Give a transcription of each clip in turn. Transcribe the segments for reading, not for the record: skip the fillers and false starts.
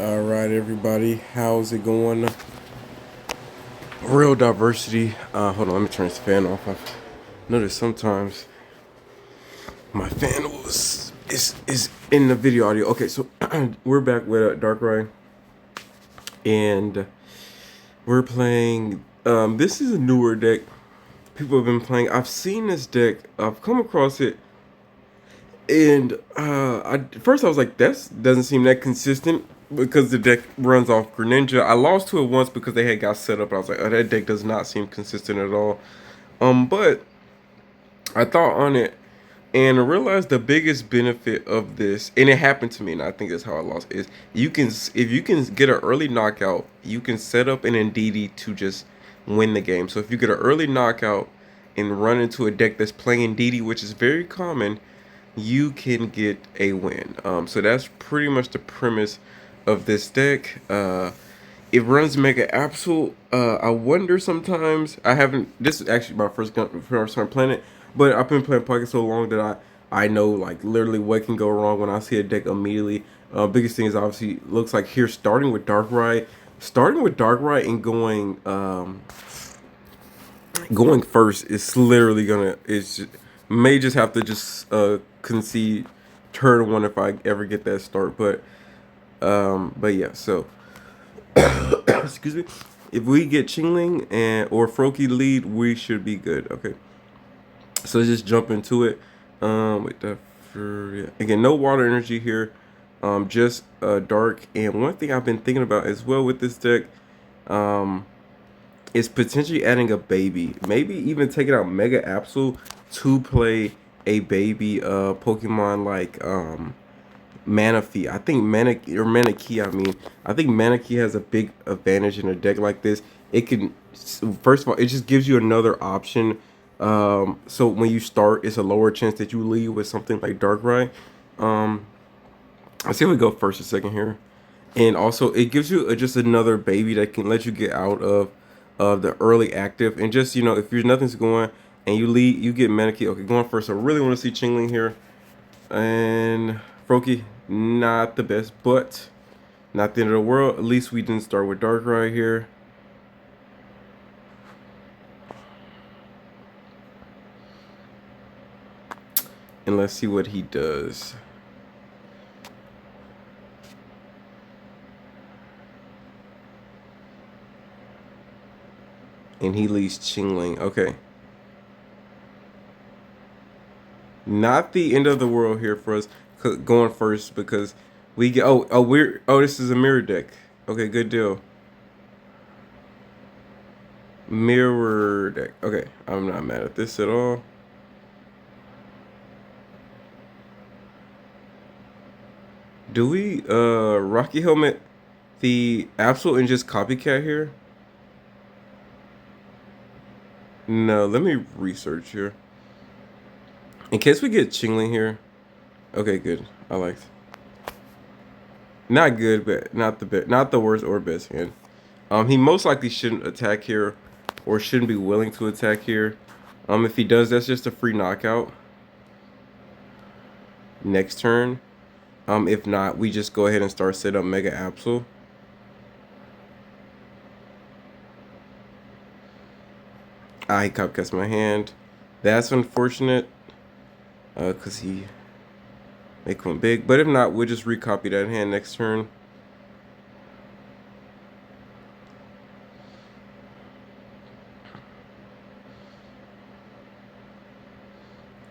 All right, everybody, how's it going? Real diversity. Hold on, let me turn this fan off. I've noticed sometimes my fan is in the video audio. Okay, so we're back with Darkrai, and we're playing. This is a newer deck. People have been playing. I've seen this deck. I've come across it, and first I was like, that doesn't seem that consistent because the deck runs off Greninja. I lost to it once because they had got set up. And I was like, oh, that deck does not seem consistent at all. But I thought on it and I realized the biggest benefit of this, and it happened to me, and I think that's how I lost, is if you can get an early knockout, you can set up an Ndidi to just win the game. So if you get an early knockout and run into a deck that's playing Ndidi, which is very common, you can get a win. So that's pretty much the premise of this deck. It runs Mega Absol. I wonder sometimes. I haven't. This is actually my first time playing it, but I've been playing Pocket so long that I know like literally what can go wrong when I see a deck immediately. Biggest thing is obviously looks like here starting with Darkrai and going first is literally gonna may just have to just concede turn one if I ever get that start, but yeah, so excuse me, if we get Chingling and or Froakie lead, we should be good. Okay, so let's just jump into it. With the yeah. Again, no water energy here, just dark. And one thing I've been thinking about as well with this deck, um is potentially adding a baby. Maybe even taking out Mega Absol to play a baby Pokemon like Manaphy. I think Manakey, I think Manakey has a big advantage in a deck like this. It can, first of all, it just gives you another option. So when you start, it's a lower chance that you lead with something like Darkrai. Um, let's see if we go first or second here. And also, it gives you just another baby that can let you get out of the early active. And just, if you're nothing's going and you lead, you get Manakey. Okay, going first. I really want to see Chingling here. And Froakie, not the best, but not the end of the world. At least we didn't start with Darkrai here. And let's see what he does. And he leaves Chingling. Okay. Not the end of the world here for us going first because we get this is a mirror deck. Okay, good deal. Mirror deck. Okay, I'm not mad at this at all. Do we Rocky Helmet the Absol and just copycat here? No, let me research here. In case we get Chingling here. Okay, good. I liked. Not good, but not the worst or best hand. He most likely shouldn't attack here, or shouldn't be willing to attack here. If he does, that's just a free knockout. Next turn. If not, we just go ahead and start set up Mega Absol. He copycats my hand. That's unfortunate. Cause he make one big. But if not, we'll just recopy that hand next turn.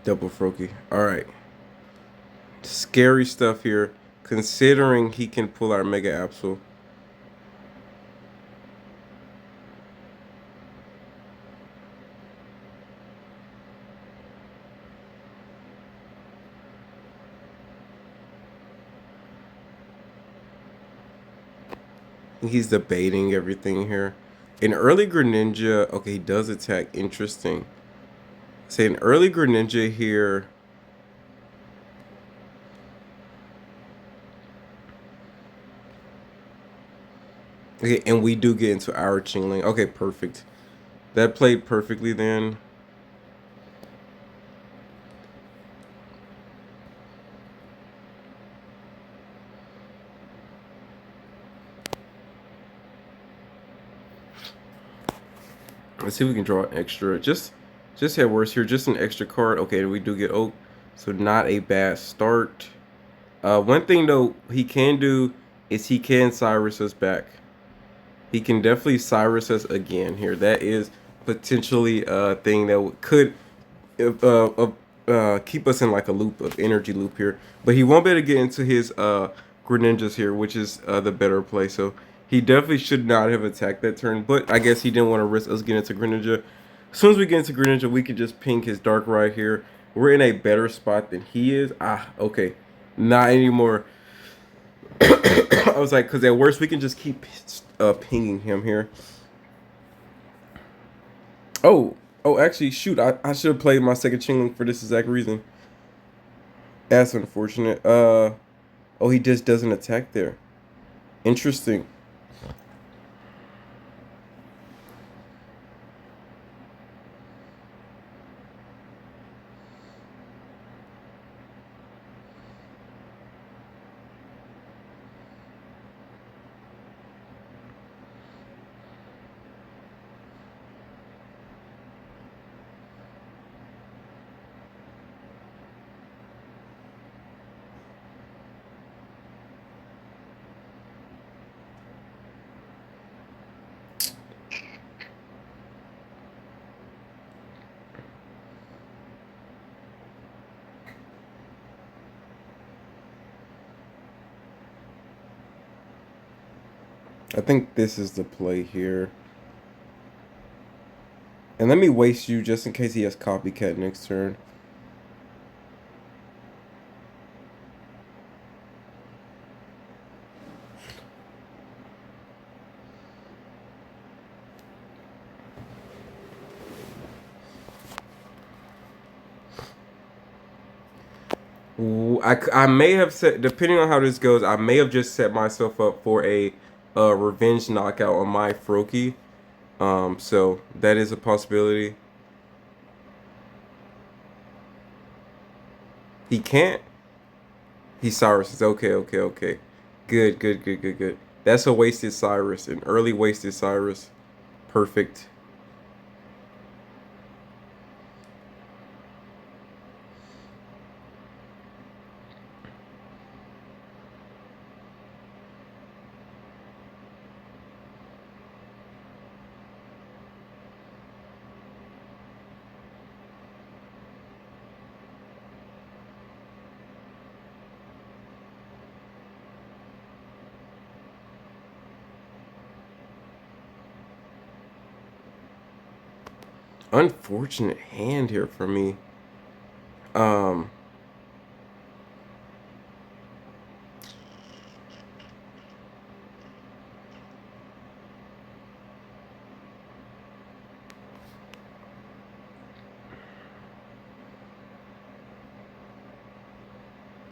Double Froakie. Alright. Scary stuff here, considering he can pull our Mega Absol. He's debating everything here. An early Greninja, okay, he does attack. Interesting. Say an early Greninja here. Okay, and we do get into our Chingling. Okay, perfect. That played perfectly then. Let's see if we can draw an extra. Just had worse here. Just an extra card. Okay, we do get oak. So not a bad start. One thing though he can do is he can Cyrus us back. He can definitely Cyrus us again here. That is potentially a thing that could keep us in like a loop of energy loop here. But he won't be able to get into his Greninjas here, which is the better play. So he definitely should not have attacked that turn. But I guess he didn't want to risk us getting into Greninja. As soon as we get into Greninja, we could just ping his Darkrai here. We're in a better spot than he is. Okay. Not anymore. I was like, because at worst, we can just keep pinging him here. Oh, actually, shoot. I should have played my second Chingling for this exact reason. That's unfortunate. Oh, he just doesn't attack there. Interesting. I think this is the play here. And let me waste you just in case he has Copycat next turn. I may have set, depending on how this goes, I may have just set myself up for a revenge knockout on my Froakie. So that is a possibility. He can't. He Cyrus is okay. Good. That's a wasted Cyrus, an early wasted Cyrus. Perfect. Unfortunate hand here for me. Um,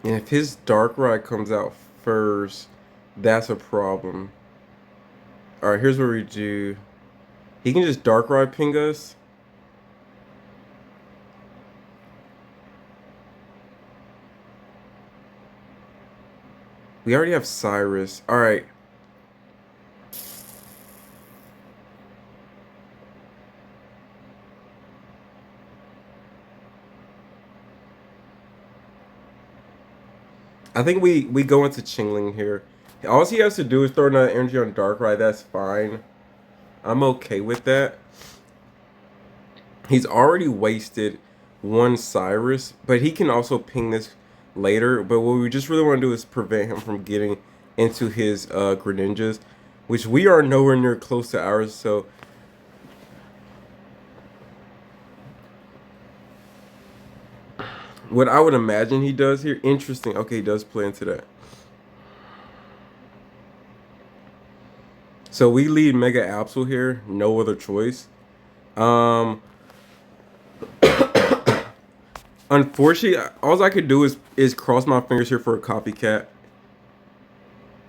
and if his Darkrai comes out first, that's a problem. Alright, here's what we do. He can just Darkrai ping us. We already have Cyrus. Alright. I think we go into Chingling here. All he has to do is throw another energy on Darkrai. That's fine. I'm okay with that. He's already wasted one Cyrus, but he can also ping this later. But what we just really want to do is prevent him from getting into his Greninjas, which we are nowhere near close to ours. So what I would imagine he does here, interesting. Okay, he does play into that. So we lead Mega Absol here, no other choice. Unfortunately, all I could do is cross my fingers here for a Copycat.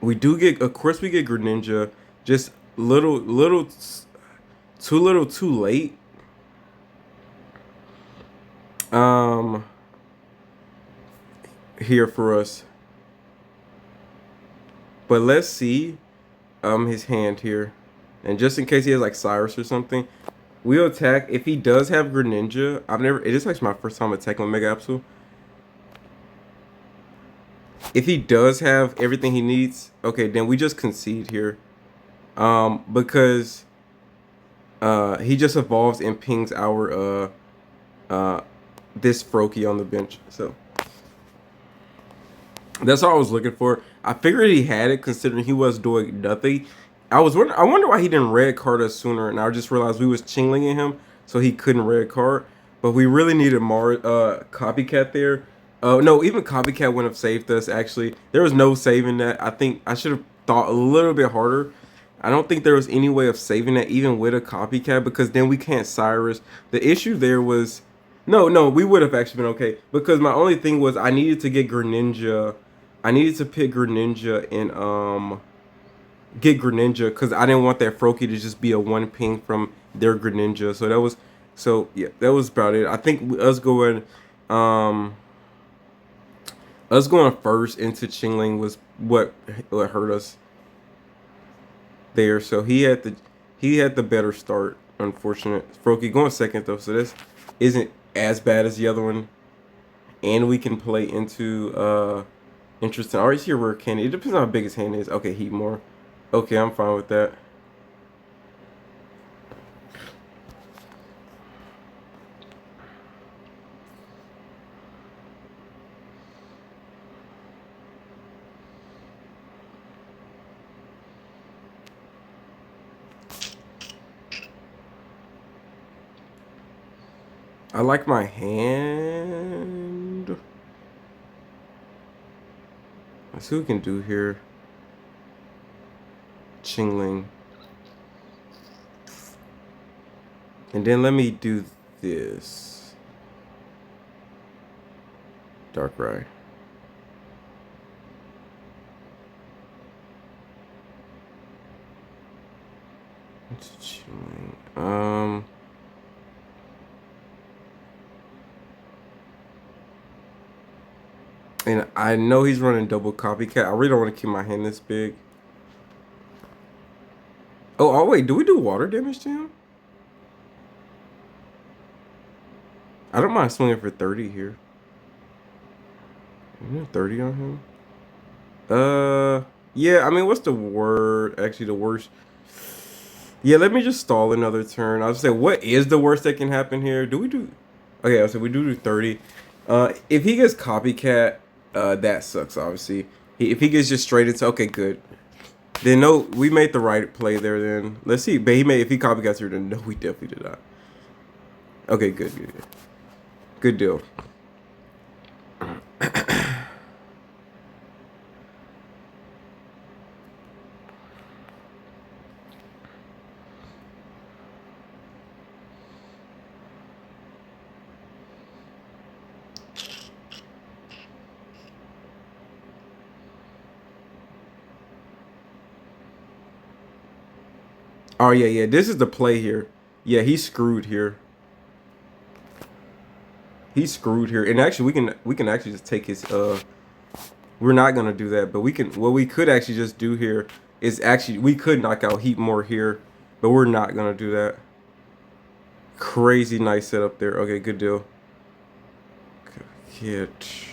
We do get, of course, we get Greninja. Just little too late. Here for us. But let's see his hand here. And just in case he has like Cyrus or something. We'll attack if he does have Greninja. I've never. It is actually my first time attacking with Mega Absol. If he does have everything he needs, okay, then we just concede here. Because he just evolves and pings our this Froakie on the bench. So that's all I was looking for. I figured he had it considering he was doing nothing. I wonder why he didn't red card us sooner, and I just realized we was chinglinging him, so he couldn't red card. But we really needed Copycat there. No, even Copycat wouldn't have saved us. Actually, there was no saving that. I think I should have thought a little bit harder. I don't think there was any way of saving that even with a Copycat because then we can't Cyrus. The issue there was, no, we would have actually been okay because my only thing was I needed to get Greninja. I needed to pick Greninja and get Greninja because I didn't want that Froakie to just be a one ping from their Greninja. So that was about it. I think um us going first into Chingling was what hurt us there. So he had the better start. Unfortunate. Froakie going second though, so this isn't as bad as the other one. And we can play into interesting. I already see a rare candy. It depends on how big his hand is. Okay, heat more. Okay, I'm fine with that. I like my hand. Let's see what we can do here. Chingling. And then let me do this. Darkrai. It's Chingling. And I know he's running double Copycat. I really don't want to keep my hand this big. Oh, wait. Do we do water damage to him? I don't mind swinging for 30 here. 30 on him? Yeah, I mean, what's the word? Actually, the worst. Yeah, let me just stall another turn. I'll just say, what is the worst that can happen here? Do we do... Okay, so we do 30. If he gets Copycat, that sucks, obviously. If he gets just straight into... Okay, good. Then no, we made the right play there then. Let's see. But if he Copycats here, then no, we definitely did not. Okay, good. Good deal. Oh yeah. This is the play here. Yeah, he's screwed here. He's screwed here. And actually, we can actually just take his. We're not gonna do that, but we can. What we could actually just do here is actually we could knock out Heat more here, but we're not gonna do that. Crazy nice setup there. Okay, good deal. Hit.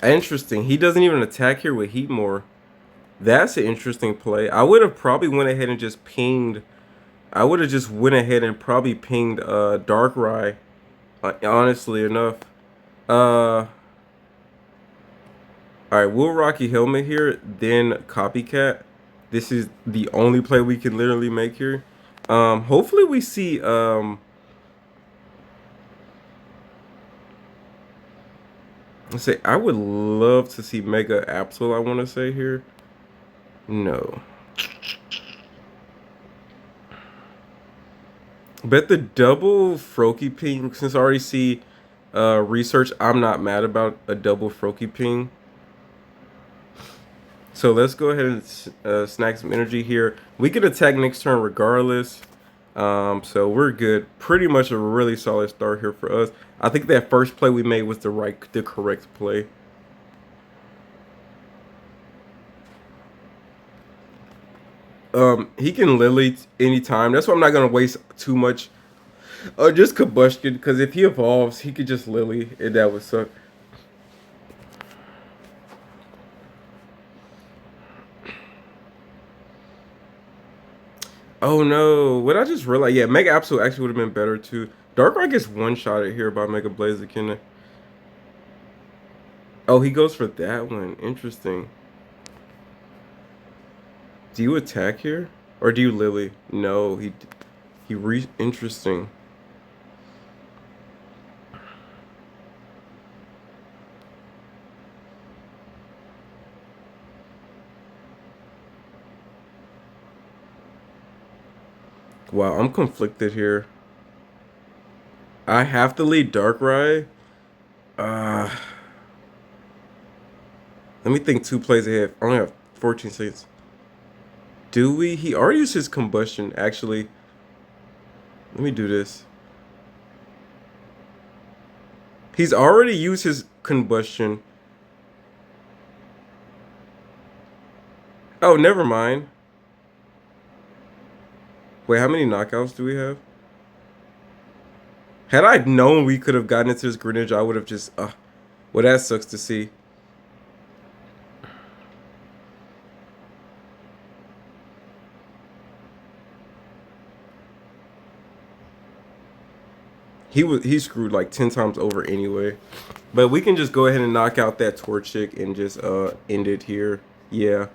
Interesting. He doesn't even attack here with Heat more. That's an interesting play. I would have probably went ahead and just pinged. I would have just went ahead and probably pinged Darkrai. Honestly enough. Alright, we'll Rocky Helmet here, then Copycat. This is the only play we can literally make here. Hopefully we see let's say I would love to see Mega Absol, I want to say here. No. Bet the double Froakie ping, since I already see research, I'm not mad about a double Froakie ping. So let's go ahead and snag some energy here. We can attack next turn regardless. So we're good. Pretty much a really solid start here for us. I think that first play we made was the correct play. He can Lily anytime. That's why I'm not gonna waste too much. Just combustion, because if he evolves, he could just Lily, and that would suck. Oh no! What I just realized, yeah, Mega Absolute actually would have been better too. Darkrai gets one shot at here by Mega Blaziken. Oh, he goes for that one. Interesting. Do you attack here, or do you Lily? No, interesting. Wow, I'm conflicted here. I have to lead Darkrai. Uh, Let me think 2 plays ahead. I only have 14 seconds. Do we? He already used his combustion, actually. Let me do this. He's already used his combustion. Oh, never mind. Wait, how many knockouts do we have? Had I known we could have gotten into this Greninja, I would have just... well, that sucks to see. He screwed like 10 times over anyway. But we can just go ahead and knock out that Torchic and just end it here. Yeah.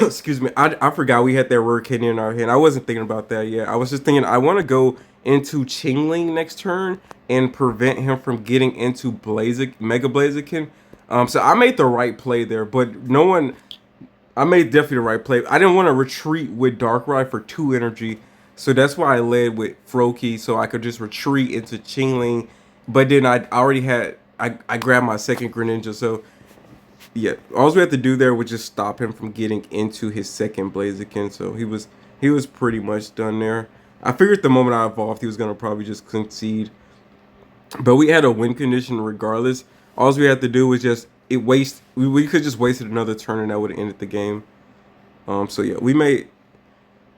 Excuse me. I forgot we had that word kidney in our head. I wasn't thinking about that yet. I was just thinking I want to go into Chingling next turn and prevent him from getting into Mega Blaziken. So I made the right play there, but no one... I made definitely the right play. I didn't want to retreat with Darkrai for 2 energy. So that's why I led with Froakie, so I could just retreat into Chingling. But then I already had... I grabbed my second Greninja, so... Yeah, all we had to do there was just stop him from getting into his second Blaziken. So he was pretty much done there. I figured the moment I evolved, he was gonna probably just concede. But we had a win condition regardless. All we had to do was just we could just wasted another turn and that would have ended the game. So yeah, we made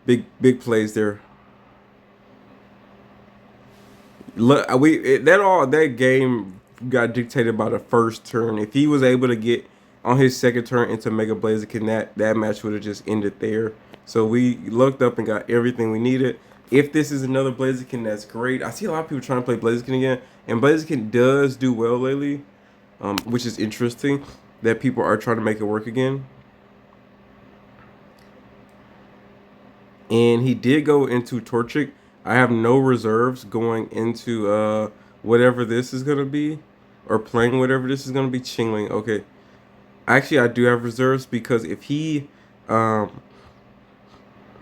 big plays there. Look, that game got dictated by the first turn. If he was able to get on his second turn into Mega Blaziken, that match would have just ended there. So we looked up and got everything we needed. If this is another Blaziken, that's great. I see a lot of people trying to play Blaziken again, and Blaziken does do well lately, which is interesting that people are trying to make it work again. And he did go into Torchic. I have no reserves going into whatever this is gonna be, or playing whatever this is gonna be. Chingling. Okay, actually I do have reserves because if he, okay,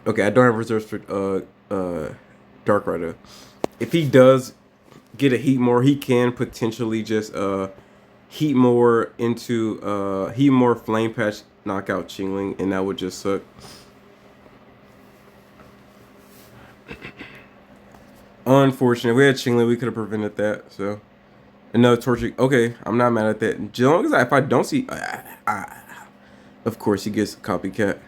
I don't have reserves for Dark Rider. If he does get a Heatmore, he can potentially just Heatmore into Heatmore Flame Patch, knock out Chingling, and that would just suck. Unfortunate. If we had Chingling, we could have prevented that. So another Torchic. Okay, I'm not mad at that. As long as if I don't see, of course he gets copycat.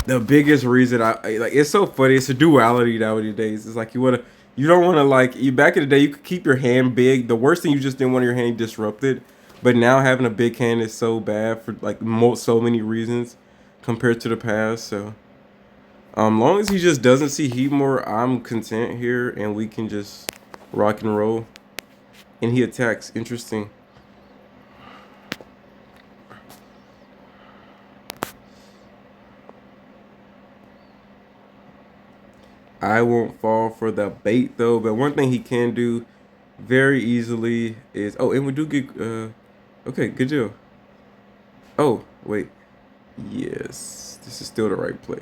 The biggest reason I like, it's so funny. It's a duality nowadays. It's like you don't want to like you back in the day. You could keep your hand big. The worst thing, you just didn't want your hand disrupted. But now having a big hand is so bad for like so many reasons compared to the past. So. Long as he just doesn't see Heatmore, I'm content here, and we can just rock and roll. And he attacks. Interesting. I won't fall for the bait, though. But one thing he can do very easily is... Oh, and we do get... okay, good deal. Oh, wait. Yes. This is still the right play.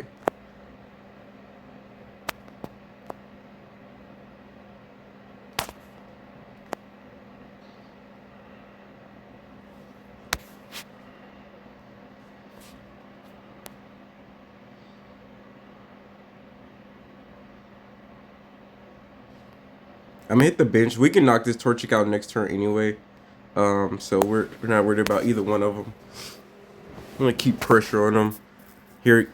I'm gonna hit the bench. We can knock this Torchic out next turn anyway. So we're not worried about either one of them. I'm gonna keep pressure on him. Here.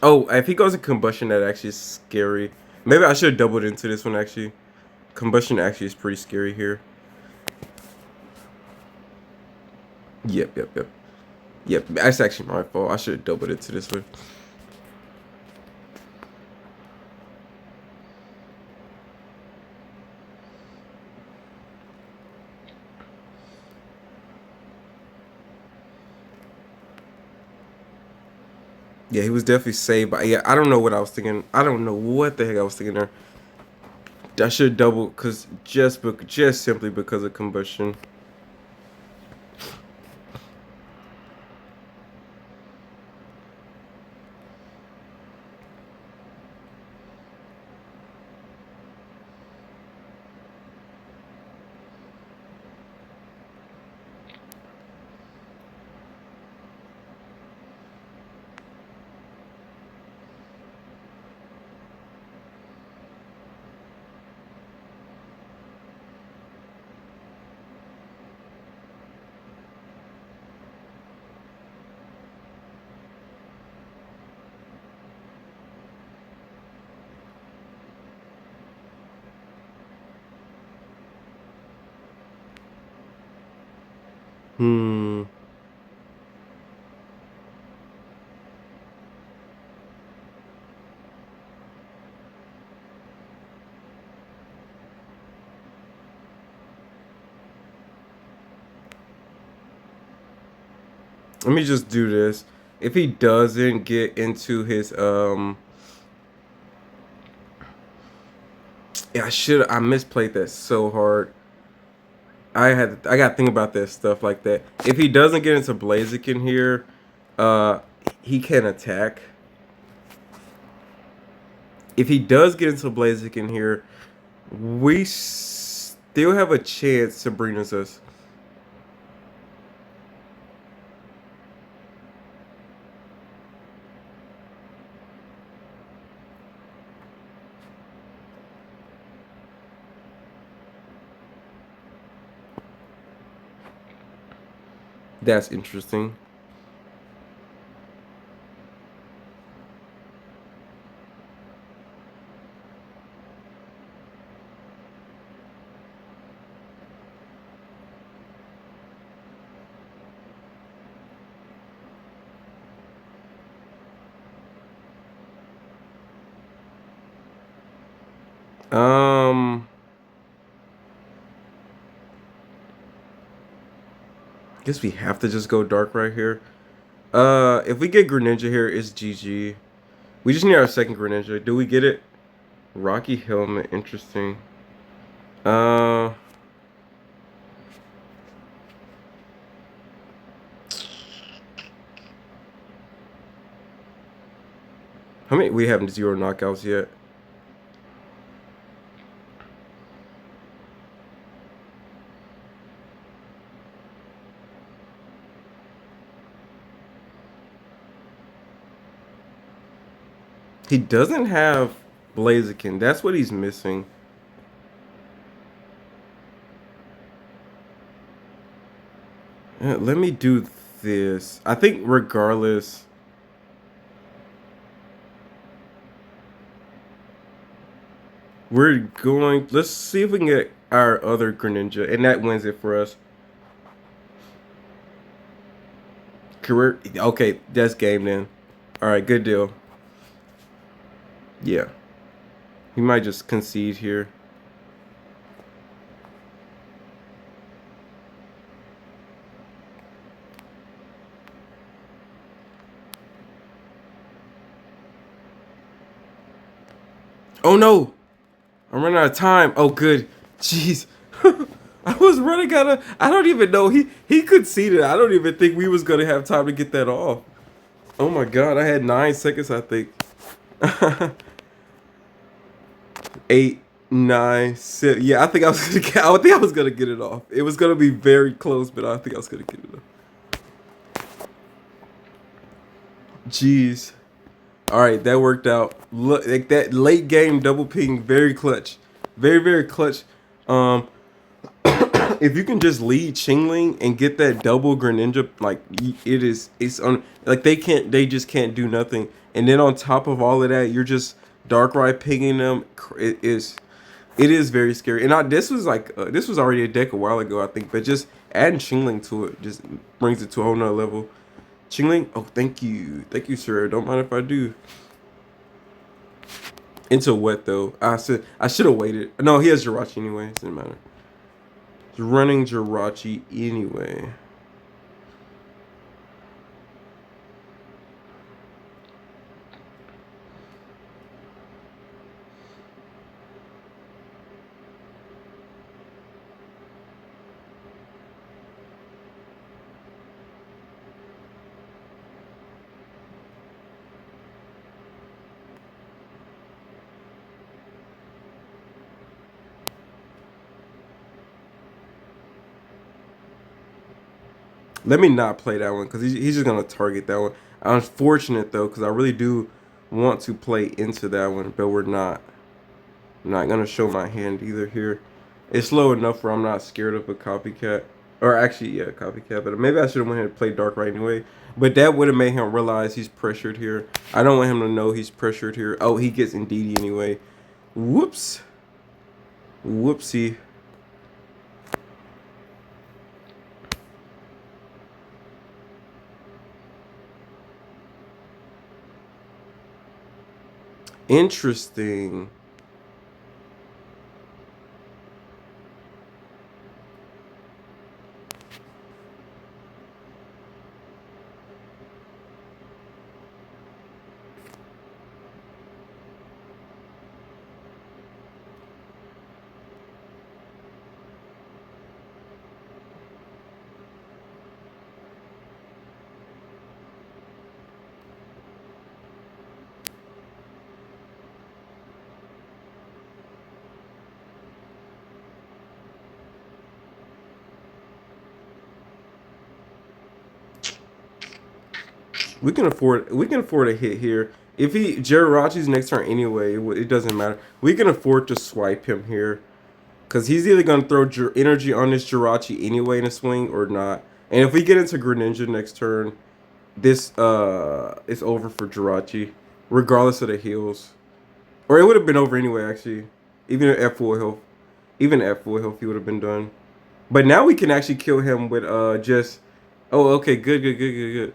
Oh, if he goes to combustion, that actually is scary. Maybe I should have doubled into this one actually. Combustion actually is pretty scary here. Yep. Yep, that's actually my fault. I should have doubled into this one. Yeah, he was definitely saved. But yeah, I don't know what I was thinking. I don't know what the heck I was thinking there. I should double because just simply because of combustion. Hmm. Let me just do this. If he doesn't get into his yeah, I misplayed that so hard. I got to think about that stuff like that. If he doesn't get into Blaziken here, uh he can attack. If he does get into Blaziken here, we still have a chance to bring us. That's interesting. Um, guess we have to just go dark right here. If we get Greninja here, it's GG. We just need our second Greninja. Do we get it? Rocky Helmet, interesting. Uh, how many? We haven't 0 knockouts yet. He doesn't have Blaziken. That's what he's missing. Let me do this. I think regardless, we're going. Let's see if we can get our other Greninja, and that wins it for us. Career. Okay, that's game then. All right, good deal. Yeah, he might just concede here. Oh no! I'm running out of time. Oh good. Jeez. I was running out of. I don't even know. He conceded. I don't even think we was gonna have time to get that off. Oh my god! I had 9 seconds. I think. 8, 9, 7. Yeah, I think I was gonna get. I think I was gonna get it off. It was gonna be very close, but I think I was gonna get it off. Jeez. All right, that worked out. Look, like that late game double ping, very clutch, very clutch. Um, if you can just lead Chingling and get that double Greninja, like it's on. Like they just can't do nothing. And then on top of all of that, you're just Darkrai pinging them. It is very scary. And this was like this was already a deck a while ago, I think. But just adding Chingling to it just brings it to a whole nother level. Chingling, oh thank you, sir. Don't mind if I do. Into what though? I should have waited. No, he has Jirachi anyway. Doesn't matter. He's running Jirachi anyway. Let me not play that one because he's just gonna target that one. Unfortunate though, because I really do want to play into that one, but we're not. I'm not gonna show my hand either here. It's slow enough where I'm not scared of a copycat. Or actually, yeah, copycat. But maybe I should have went ahead and played Dark right anyway. But that would have made him realize he's pressured here. I don't want him to know he's pressured here. Oh, he gets Indeedee anyway. Whoops. Whoopsie. Interesting. We can afford a hit here. If he Jirachi's next turn anyway, it doesn't matter. We can afford to swipe him here. Because he's either going to throw energy on this Jirachi anyway in a swing or not. And if we get into Greninja next turn, this is over for Jirachi. Regardless of the heals. Or it would have been over anyway, actually. Even at full health. Even at full health, he would have been done. But now we can actually kill him with just... Oh, okay, good.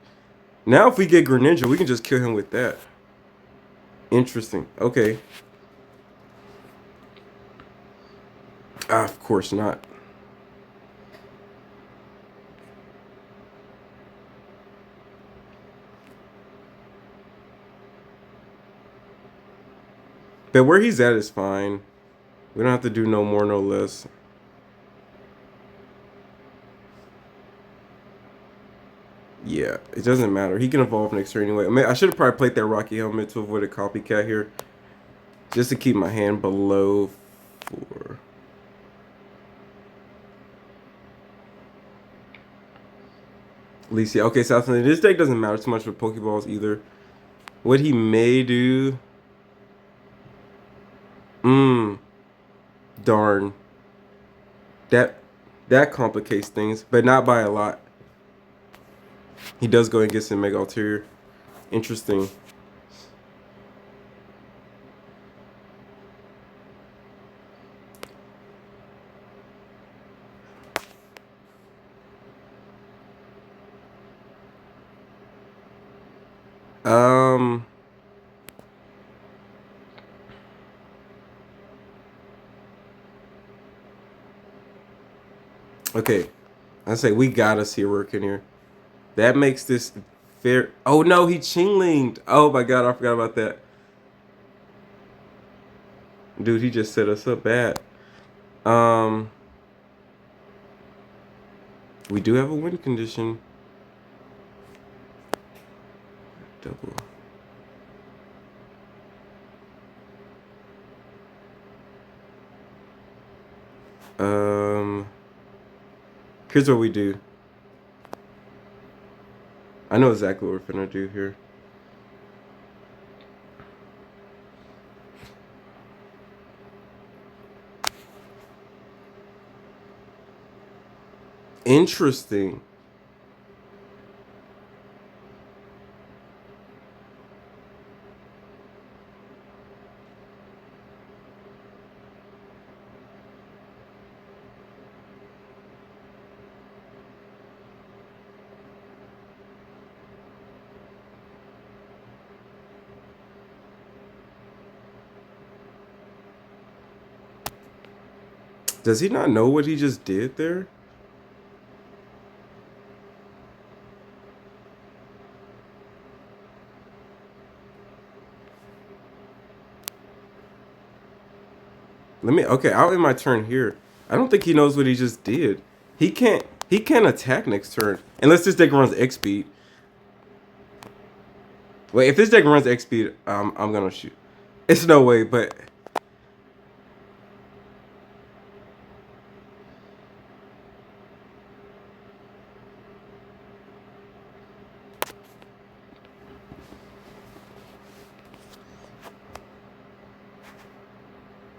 Now if we get Greninja, we can just kill him with that. Interesting. Okay. Of course not. But where he's at is fine. We don't have to do no more, no less. Yeah, it doesn't matter. He can evolve next turn anyway. I mean, I should have probably played that Rocky Helmet to avoid a copycat here. Just to keep my hand below 4. Alicia. Okay, so this deck doesn't matter too much with Pokeballs either. What he may do... Darn. That complicates things, but not by a lot. He does go and get some Mega Ulterior. Interesting. Okay. I say we gotta see a work in here. That makes this fair. Oh no, he Chinglinged. Oh my god, I forgot about that. Dude, he just set us up bad. We do have a win condition. Double. Here's what we do. I know exactly what we're finna do here. Interesting. Does he not know what he just did there? I'll end my turn here. I don't think he knows what he just did. He can't attack next turn. Unless this deck runs X speed. Wait, if this deck runs X speed, I'm gonna shoot. It's no way, but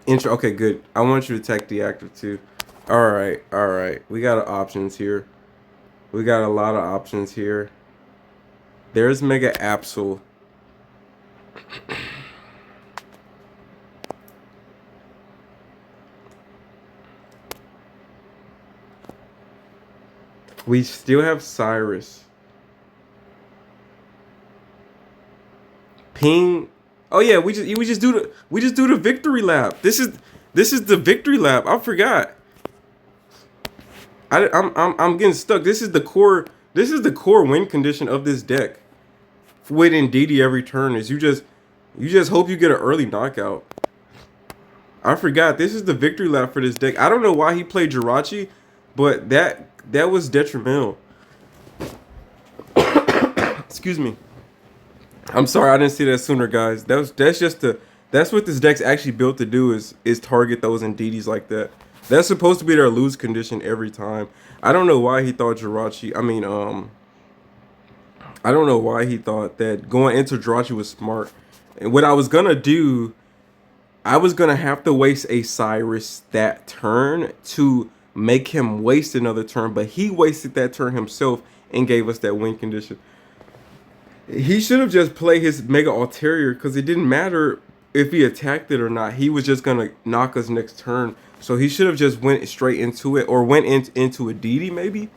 intro. Okay, good. I want you to attack the active too. All right. We got options here. We got a lot of options here. There's Mega Absol. We still have Cyrus. Ping. Oh yeah, we just do the victory lap. This is the victory lap. I forgot. I'm getting stuck. This is the core. This is the core win condition of this deck. With Ndidi every turn is you just hope you get an early knockout. I forgot. This is the victory lap for this deck. I don't know why he played Jirachi, but that was detrimental. Excuse me. I'm sorry I didn't see that sooner, guys. That's what this deck's actually built to do is target those Ndidis like that. That's supposed to be their lose condition every time. I don't know why he thought Jirachi. I don't know why he thought that going into Jirachi was smart. And what I was gonna do, I was gonna have to waste a Cyrus that turn to make him waste another turn, but he wasted that turn himself and gave us that win condition. He should have just played his Mega Ulterior because it didn't matter if he attacked it or not. He was just gonna knock us next turn. So he should have just went straight into it or went into a DD maybe.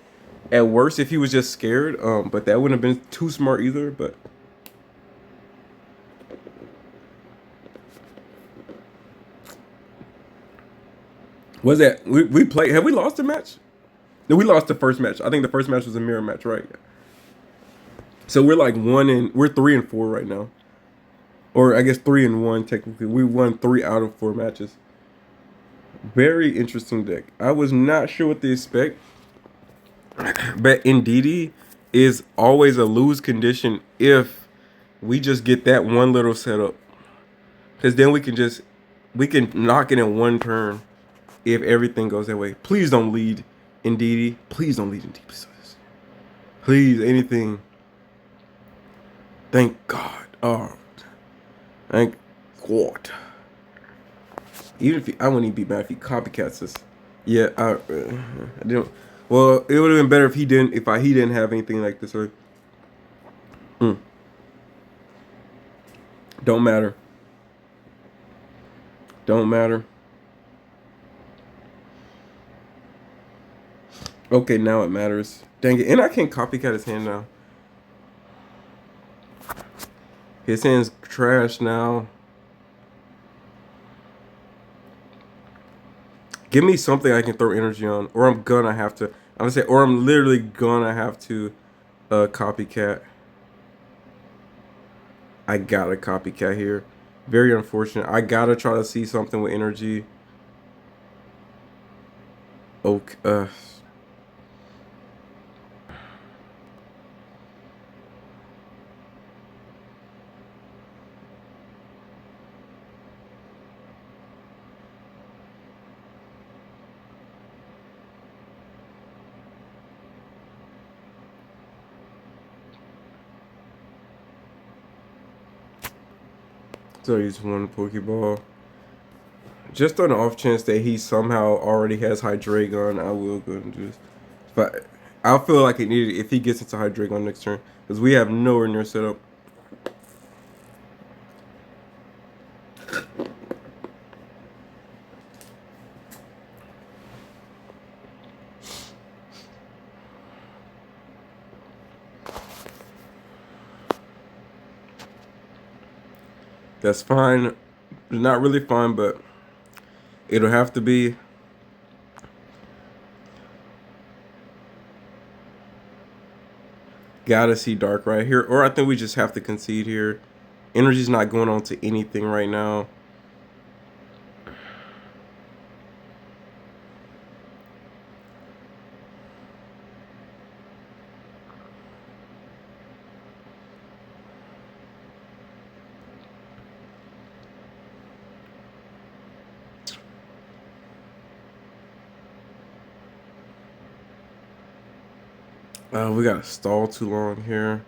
At worst, if he was just scared. But that wouldn't have been too smart either. But was that we played? Have we lost a match? No, we lost the first match. I think the first match was a mirror match, right? So we're like we're 3-4 right now, or I guess 3-1 technically. We won 3 out of 4 matches. Very interesting deck. I was not sure what to expect, but Ndidi is always a lose condition if we just get that one little setup, because then we can knock it in one turn if everything goes that way. Please don't lead Ndidi. Please don't lead Ndidi. Please, anything. Thank God. Oh, thank God. Even if I wouldn't even be mad if he copycats us. Yeah, I didn't. Well, it would have been better if he didn't. He didn't have anything like this. Or, don't matter. Don't matter. Okay, now it matters. Dang it! And I can't copycat his hand now. His hand's trash now. Give me something I can throw energy on, or I'm gonna have to. I'm gonna say, or I'm literally gonna have to copycat. I gotta copycat here. Very unfortunate. I gotta try to see something with energy. Okay. So he's one Pokeball. Just on the off chance that he somehow already has Hydreigon, I will go and do this. But I feel like it needed if he gets into Hydreigon next turn. Because we have nowhere near set up. That's fine. Not really fine, but it'll have to be. Gotta see Dark right here. Or I think we just have to concede here. Energy's not going on to anything right now. We gotta stall too long here.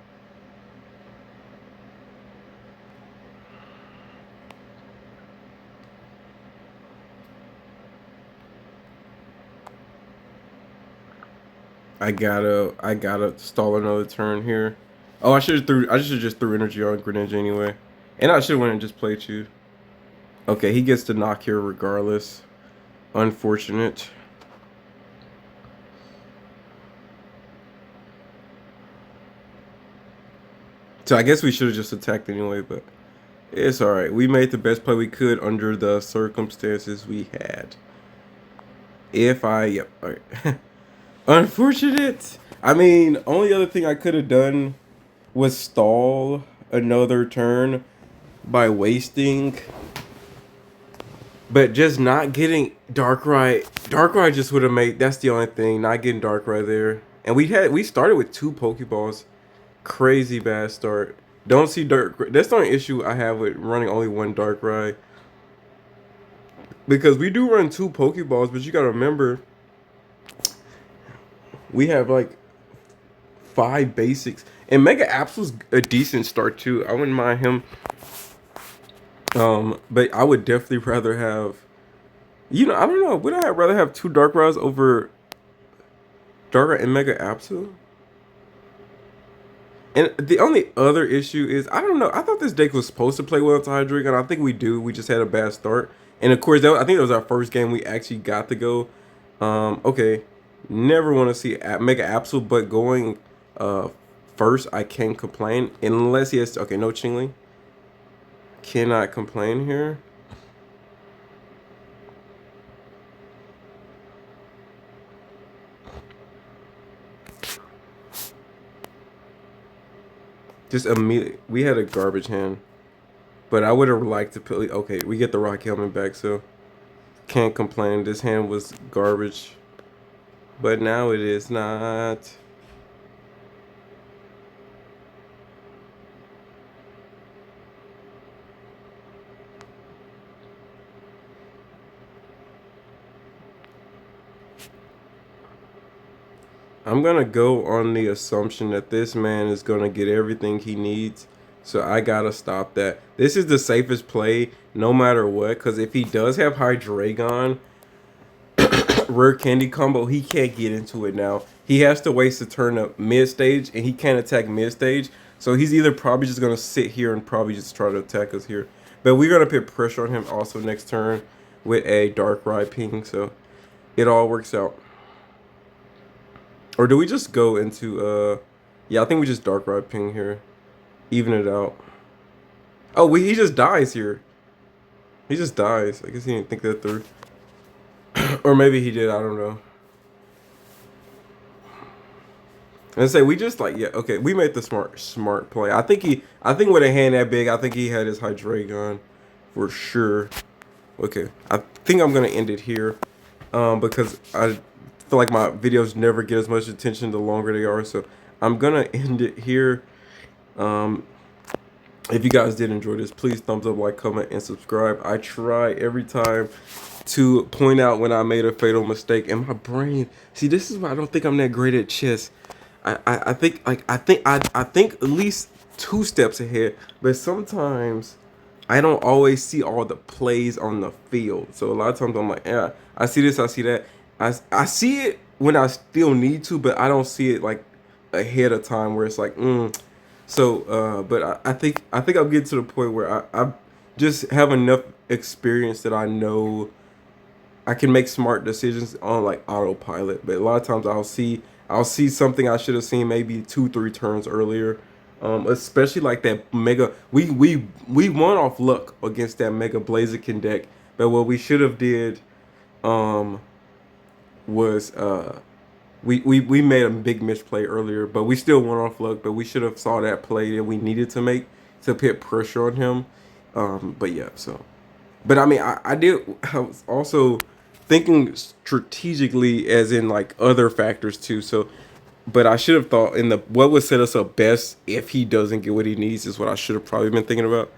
I gotta stall another turn here. Oh, I should just threw energy on Greninja anyway. And I should have went and just played you. Okay, he gets to knock here regardless. Unfortunate. So I guess we should have just attacked anyway, but it's alright. We made the best play we could under the circumstances we had. Yep, alright. Unfortunate. I mean, only other thing I could have done was stall another turn by wasting. But just not getting Darkrai. Darkrai just would have made, that's the only thing, not getting Darkrai there. And we started with 2 Pokeballs. Crazy bad start. Don't see that's the only issue I have with running only 1 Darkrai. Because we do run 2 Pokeballs, but you gotta remember, we have like 5 basics. And Mega Apps was a decent start too. I wouldn't mind him. But I would definitely rather have, I don't know. Would I rather have 2 Darkrai's over Darkrai and Mega Apsu? And the only other issue is, I don't know. I thought this deck was supposed to play well into Hydreigon. I think we do. We just had a bad start. And of course, I think that was our first game we actually got to go. Okay. Never want to see Mega Apsu, but going first, I can't complain. Unless he has, okay, no Chingling. Cannot complain here. Just immediately, we had a garbage hand, but I would have liked to put. Okay, we get the Rock Helmet back, so can't complain. This hand was garbage, but now it is not. I'm gonna go on the assumption that this man is gonna get everything he needs. So I gotta stop that. This is the safest play, no matter what. Because if he does have Hydreigon, rare candy combo, he can't get into it now. He has to waste a turn up mid stage, and he can't attack mid stage. So he's either probably just gonna sit here and probably just try to attack us here. But we're gonna put pressure on him also next turn with a Darkrai ping. So it all works out. Or do we just go into, yeah, I think we just Darkrai ping here. Even it out. Oh, he just dies here. He just dies. I guess he didn't think that through. Or maybe he did, I don't know. And say we just like, yeah, okay, we made the smart play. I think with a hand that big, I think he had his Hydreigon for sure. Okay, I think I'm gonna end it here. Because I feel like my videos never get as much attention the longer they are, so I'm gonna end it here. If you guys did enjoy this, please thumbs up, like, comment, and subscribe. I try every time to point out when I made a fatal mistake, and my brain, see, this is why I don't think I'm that great at chess. I think at least 2 steps ahead, but sometimes I don't always see all the plays on the field. So a lot of times I'm like, yeah, I see this, I see that. I see it when I still need to, but I don't see it like ahead of time where it's like, So, but I think I'm getting to the point where I just have enough experience that I know I can make smart decisions on like autopilot. But a lot of times I'll see something I should have seen maybe 2-3 turns earlier. Especially like that mega. We won off luck against that mega Blaziken deck. But what we should have did um was we made a big misplay earlier, but we still won off luck. But we should have saw that play that we needed to make to put pressure on him. But yeah, so. But I mean, I was also thinking strategically, as in like other factors too. So, but I should have thought in the what would set us up best if he doesn't get what he needs is what I should have probably been thinking about.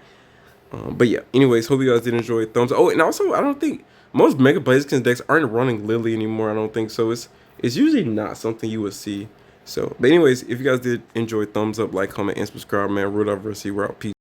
But yeah, anyways, hope you guys did enjoy. Thumbs up. Oh, and also, I don't think most Mega Blaziken decks aren't running Lily anymore. I don't think so. It's usually not something you would see. So, but anyways, if you guys did enjoy, thumbs up, like, comment, and subscribe, man. Rudolph, we're out. Peace.